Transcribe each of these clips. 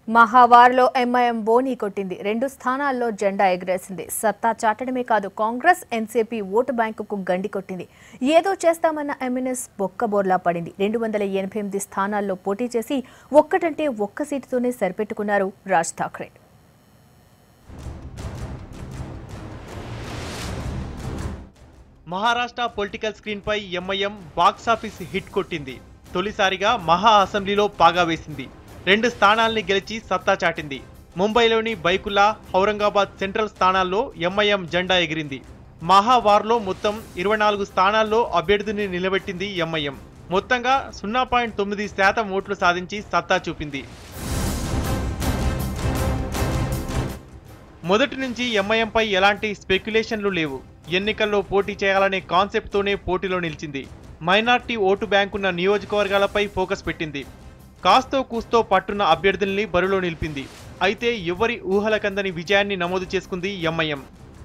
మహావార్లో MIM బోని కొట్టింది. 2 స్థానాల్లో జెండా ఎగరేసింది. సత్తా చాటడమే కాదు, కాంగ్రెస్ ఎన్సీపీ ఓటు బ్యాంకుకు గండి కొట్టింది. ఏదో చేస్తామన్న ఎంఎన్ఎస్ బొక్కబోర్లా పడింది. 288 స్థానాల్లో పోటీ చేసి ఒక్కటంటే ఒక్క సీటుతోనే సరిపెట్టుకున్నారు రాజ్ ఠాక్రే. మహారాష్ట్ర పొలిటికల్ స్క్రీన్ పై ఎంఐఎం బాక్సాఫీస్ హిట్ కొట్టింది. తొలిసారిగా మహా అసెంబ్లీలో పాగా వేసింది. 2 స్థానాల్ని గెలిచి సత్తా చాటింది. ముంబైలోని బైకుల్లా, ఔరంగాబాద్ సెంట్రల్ స్థానాల్లో ఎంఐఎం జెండా ఎగిరింది. మహావార్లో మొత్తం 24 స్థానాల్లో అభ్యర్థిని నిలబెట్టింది ఎంఐఎం. మొత్తంగా 0.9% ఓట్లు సాధించి సత్తా చూపింది. మొదటి నుంచి ఎంఐఎంపై ఎలాంటి స్పెక్యులేషన్లు లేవు. ఎన్నికల్లో పోటీ చేయాలనే కాన్సెప్ట్తోనే పోటీలో నిలిచింది. మైనార్టీ ఓటు బ్యాంకున్న నియోజకవర్గాలపై ఫోకస్ పెట్టింది. కాస్తో కూస్తో పట్టున్న అభ్యర్థుల్ని బరిలో నిలిపింది. అయితే ఎవరి ఊహలకందని విజయాన్ని నమోదు చేసుకుంది ఎంఐఎం.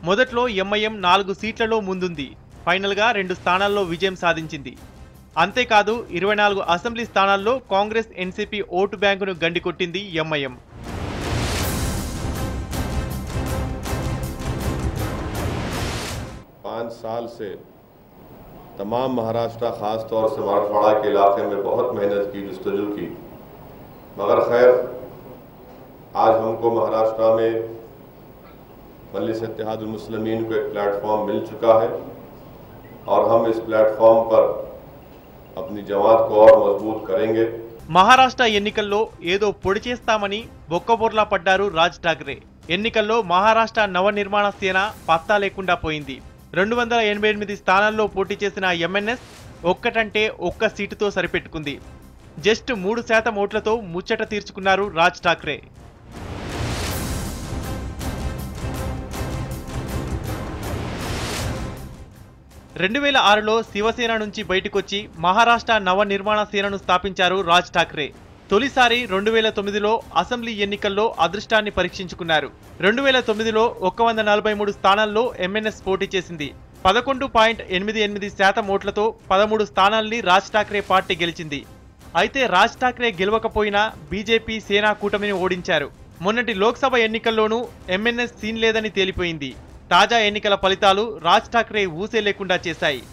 మొదట్లో ఎంఐఎం 4 సీట్లలో ముందుంది. ఫైనల్గా 2 స్థానాల్లో విజయం సాధించింది. అంతేకాదు 24 అసెంబ్లీ స్థానాల్లో కాంగ్రెస్ ఎన్సీపీ ఓటు బ్యాంకును గండికొట్టింది ఎంఐఎం. पाँच साल से तमाम महाराष्ट्र ख़ास तौर से मराठवाड़ा के इलाके में बहुत मेहनत की, जस्तजू की, मगर खैर आज हमको महाराष्ट्र में मजलिस इत्तेहादुल मुस्लिमीन को एक प्लेटफॉर्म मिल चुका है और हम इस प्लेटफॉर्म पर अपनी जमात को और मजबूत करेंगे. మహారాష్ట్ర ఎన్నికల్లో ఏదో పొడి చేస్తామని బొక్కబోర్లా పడ్డారు రాజ్ ఠాక్రే. ఎన్నికల్లో మహారాష్ట్ర నవనిర్మాణ సేన పత్తా లేకుండా పోయింది. 288 స్థానాల్లో పోటీ చేసిన ఎంఎన్ఎస్ ఒక్కటంటే ఒక్క సీటుతో సరిపెట్టుకుంది. జస్ట్ 3% ఓట్లతో ముచ్చట తీర్చుకున్నారు రాజ్ ఠాక్రే. (2006లో శివసేన నుంచి బయటకొచ్చి మహారాష్ట్ర నవనిర్మాణ సేనను స్థాపించారు రాజ్ ఠాక్రే. తొలిసారి 2009లో అసెంబ్లీ ఎన్నికల్లో అదృష్టాన్ని పరీక్షించుకున్నారు. 2009లో 143 స్థానాల్లో ఎంఎన్ఎస్ పోటీ చేసింది. 11.88% ఓట్లతో 13 స్థానాల్ని రాజ్ ఠాక్రే పార్టీ గెలిచింది. అయితే రాజ్ ఠాక్రే గెలవకపోయినా బీజేపీ సేనా కూటమిని ఓడించారు. మొన్నటి లోక్సభ ఎన్నికల్లోనూ ఎంఎన్ఎస్ సీన్ లేదని తేలిపోయింది. తాజా ఎన్నికల ఫలితాలు రాజ్ ఠాక్రే ఊసే లేకుండా చేశాయి.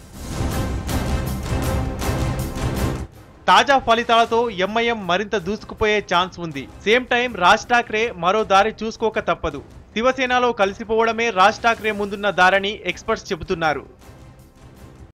తాజా ఫలితాలతో ఎంఐఎం మరింత దూసుకుపోయే ఛాన్స్ ఉంది. సేమ్ టైం రాజ్ ఠాక్రే మరో దారి చూసుకోక తప్పదు. శివసేనలో కలిసిపోవడమే రాజ్ ఠాక్రే ముందున్న దారని ఎక్స్పర్ట్స్ చెబుతున్నారు.